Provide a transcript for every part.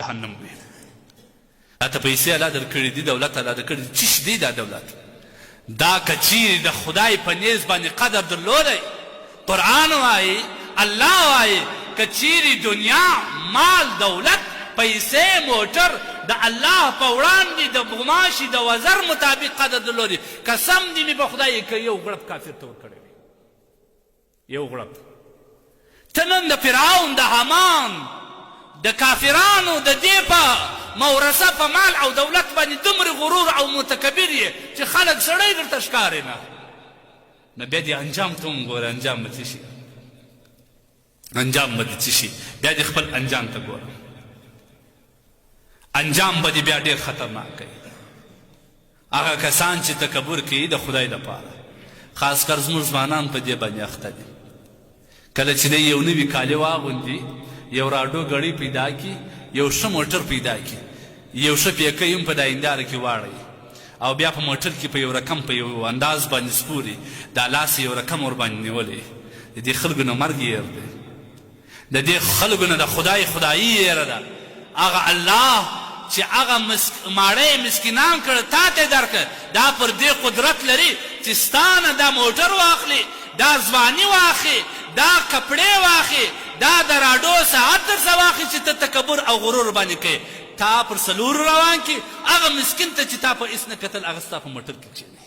جهنم وي راته پیسې الله درکړي دي دولت الله درکړي دي څه شی دی دا دولت دا که چیرې د خدای په نیز باندې قدر درلودی قرآن وایي الله وایي که چیرې دنیا مال دولت پیسې موټر د الله په وړاندې د غماشي د وزر مطابق قدر درلودي قسم دې مې په خدای که یو غړپ کافر ته ورکړی وي یو غړپ ته نن د فرعون د حامان د کافرانو د دې په مورثه په مال او دولت باندې دومره غرور او متکبر یې چې خلک سړی درته ښکاري نه نو بیا دې انجام ته وګوره انجام به څه شي انجام به دې څه شي بیا دې خپل انجام ته ګوره انجام به دې بیا ډېر خطرناک کوي هغه کسان چې تکبر کوي د خدای لپاره خاص کر زموږ ځوانان په دې باندې اخته دي کله چې دی یو نوي کالي واغوندي یو راډو ګړی پیدا کړي یو ښه موټر پیدا کړي یو ښه پیکۍ هم په دا هنداره کې واړوي او بیا په موټر کې په یو رقم په یو انداز باندې سپوري دا لاس یو رقم ورباندې نیولی د دې خلکو نه مرګ یېر دی د دې خلکو نه د خدای خدایي یېره ده هغه الله چې هغه ماړه مسکینان کړه تا ته درکړه دا پر دې قدرت لري چې ستا نه دا موټر واخلي دا ځواني واخلي دا کپړې واخلي دا د راډو ساعت درڅه واخلي چې ته تکبر او غرور باندې کوې تا پر څلورو روان کړي هغه مسکین ته چې تا په هېڅ نه کتل هغه ستا په موټر کې کښېني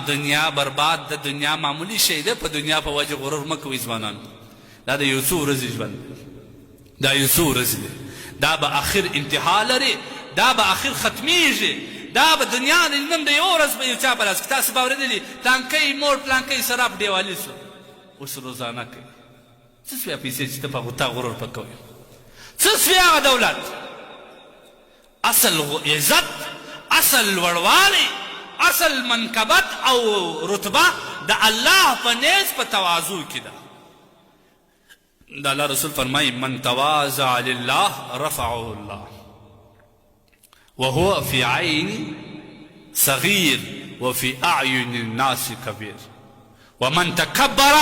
دنیا برباد د دنیا معمولی شی دی په دنیا په وجه غرور مه کوئ ځوانانو دا د یو څو ورځې ژوند دا یو څو ورځې دی دا به اخر انتها لري دا به اخر ختمیږي دا به دنیا نن د یو ورځ به یو چا په لاس کې تاسو به اورېدلي پلانکی مور پلانکی سراب ډیوالي سو اوس روزانه کوي څه سوی پیسې چې ته په هغو تا غرور په کوې څه سوی هغه دولت اصل عزت اصل لوړوالی اصل منقبت او رتبه د الله په نیز په تواضع کې ده د الله رسول فرمایي من تواضع لله رفعه الله وهو في عين صغير وفي أعين الناس كبير ومن تكبر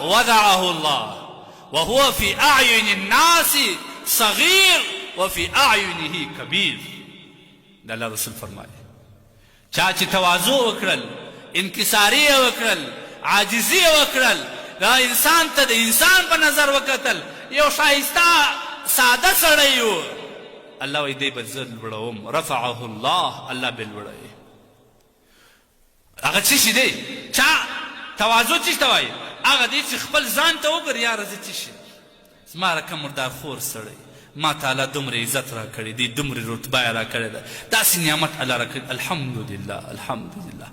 وضعه الله وهو في أعين الناس صغير وفي أعينه كبير ده الله رسول فرمایي چا چې تواضع وکړل انکساري وکړل عاجزي وکړل دا انسان ته د انسان په نظر وکتل یو ښایسته ساده سړی و الله وایي دی به زه لوړوم رفعه الله الله به لوړوي هغه څه شي دی چا تواضع څه ته وایي هغه دی چې خپل ځان ته وګوري یاره زه څه شي زما رقم مردار خور سړی ما تعالی دومره عزت را کړی دی دومره رتبه یې را کړې ده داسې نعمت الله را کړی الحمدلله الحمدلله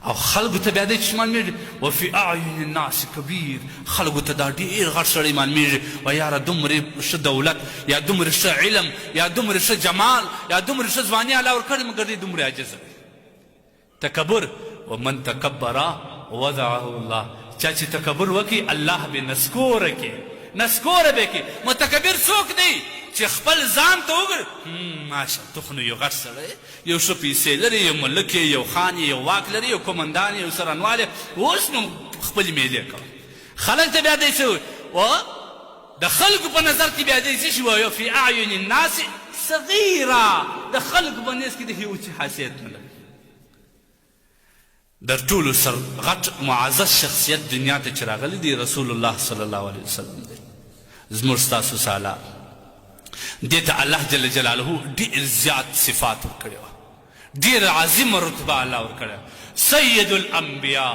او خلقو ته بیا دی چې معلومیږي وفي اعین الناس کبیر خلقو ته دا ډېر غټ سړی معلومیږي و یاره دومره ښه دولت یا دومره ښه علم یا دومره ښه جمال یا دومره ښه ځواني الله ورکړې مګر دی دومره عاجزه تکبر ومن تکبر وضعه الله چا چې تکبر وکړي الله به نسکوره کړي نسکوره به کړي متکبر څوک دی چې خپل ځان ته وګوري ماشه ته خو نو یو غټ سړی یو ښه پیسې لري یو ملک یو خان یو واک لري یو قومندان یو سرنوال اوس نو خپلې میلې کوه خلک ته بیا دی څه و د خلکو په نظر کې بیا دی څه شي وایو فی اعین الناس صغیره د خلکو په نظر کې د هیڅ حیثیت نه لري در ټولو سر غټ معزز شخصیت دنیا ته چې راغلی دی رسول الله صلی الله علیه وسلم دی زموږ ستاسو سالا دې ته الله جل جلاله ډېر زیات صفات ورکړې وه ډېر عظیمه رتبه الله ورکړې سید الانبیا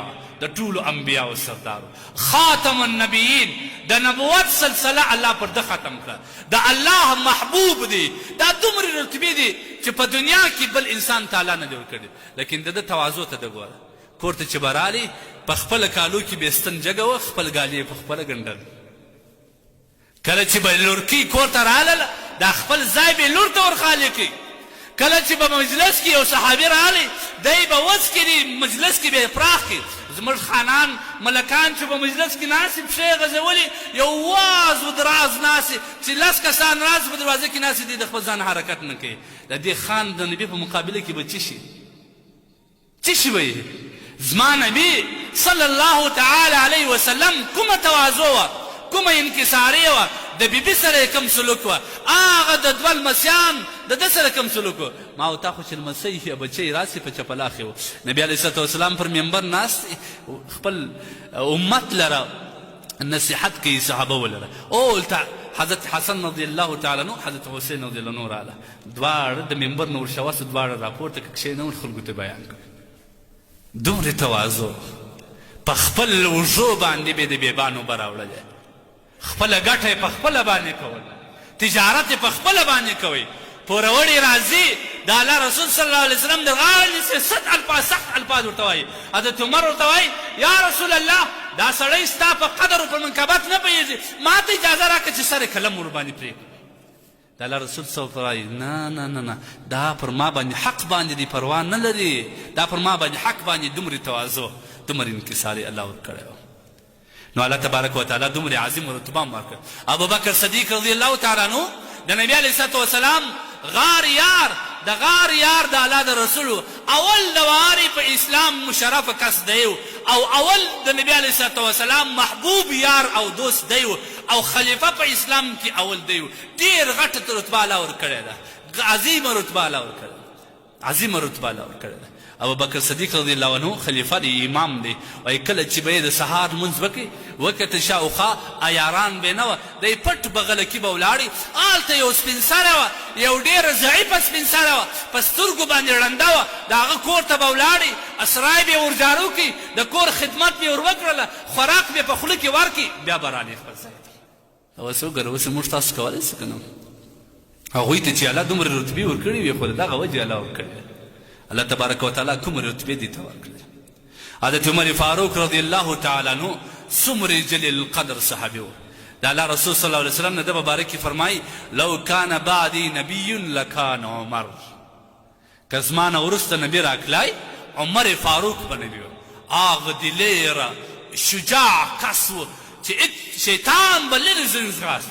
د ټولو انبیاو سردارو خاتم النبیین د نبوت سلسله الله پر ده ختم کړه د الله محبوب دی دا دومره رتبې دي چې په دنیا کې بل انسان تعالی نه دی ورکړی لیکن د ده تواضع ته ده ګوره کور ته چې به رالي په خپله کالو کې به ستن جګه وه خپل ګالي یې په خپله ګنډل کله چې به لورکي کور ته راغله دا خپل ځای به لور ته ورخالي کوي کله چې به مجلس کې یو صحابي راغلی دی به وس کړي مجلس کې به یې پراخ کړي زموږ خانان ملکان چې په مجلس کې ناستې پښې غځولي یو واز و دراز ناستې چې لس کسان راځي په دروازه کې ناستې دي د خپل ځان حرکت نه کوي د دې خان د نبي په مقابله کې به څه شي څه شي به یې زما نبي صلی الله تعالی علیه وسلم کومه تواضع وه کومه انکساري وه د بیبي سره یې کوم سلوک وه هغه د دوه لمسیان د ده سره کوم سلوک و ما او تا خو چې لمسی یا بچی راسي په چپلاخې و نبي علیه صلات وسلام پر منبر ناست خپل امت لره نصیحت کوي صحابه ولره او حضرت حسن رضی الله تعالی عنه حضرت حسین رضی الله عنه راله دواړه د منبر نه ورشواسو دواړه راپورته کښېنول خلکو ته بیان کړ دومره تواضع په خپل وژو باندې به د بیبانو به راوړلی خپله ګټه یې په خپله باندې کول تجارت یې په خپله باندې کوئ پوروړی راځي د الله رسول صلی الله علیه وسلم د غاړې نیسي سخت الفاظ ورته وایي حضرت عمر ورته وایي یا رسول الله دا سړی ستا په قدر او په منقبت نه پوهېږي ما ته اجازه راکړه چې سر قلم ورباندې پرېږدي د الله رسول صلی الله علیه وسلم نه نه نه نه دا پر ما باندې حق باندې دی پروا نه لري دا پر ما باندې حق باندې دومره تواضع دومره انکسار الله ورکړی نو الله تبارک وتعالی دومره عظیم رتبه هم ورکړ ابوبکر صدیق رضی الله تعالی عنه د نبی علیه الصلوة والسلام غار یار د غار یار د الله د رسولو اول د واري په اسلام مشرف کس دی او اول د نبی علیه الصلوة والسلام محبوب یار او دوست دی او خلیفه په اسلام کې اول دی ډېر غټه رتبه الله ورکړې ده عظیمه رتبه الله ورکړې ده عظیمه رتبه الله ورکړې ده ابوبکر صدیق رضی الله عنه خلیفه دی امام دی وایي کله چې به یې د سهار لمونځ وکړي وکتل شاوخوا عیاران به نه وه دی پټ بغله کې به ولاړې هلته یو سپین سره وه یو ډېره ضعیفه سپین سره وه په سترګو باندې ړنده وه د هغه کور ته به ولاړې اسرای به یې ورجارو کړي د کور خدمت به یې ور وکړله خوراک به یې په خوله کې ورکړي بیا به رانې خپل ځای ته اوس وګوره اوس موږ تاسو کولی شو که نه هغوی ته چې الله دومره رتبې ورکړې وي خو د دغه وجې الله ورکړې الله تبارک وتعالی کوم رتبه دي ته ورکړي حضرت عمر فاروق رضی الله تعالی عنه څومره جلیل القدر صحابي و د الله رسول صلی الله علیه وسلم نه د مبارک فرمایي لو کان بعدي نبی لکان عمر که زما نه وروسته نبي راکلی عمر فاروق به نبي و هغه دلیره شجاع کس و چې شیطان به لرې ځنې ځغاست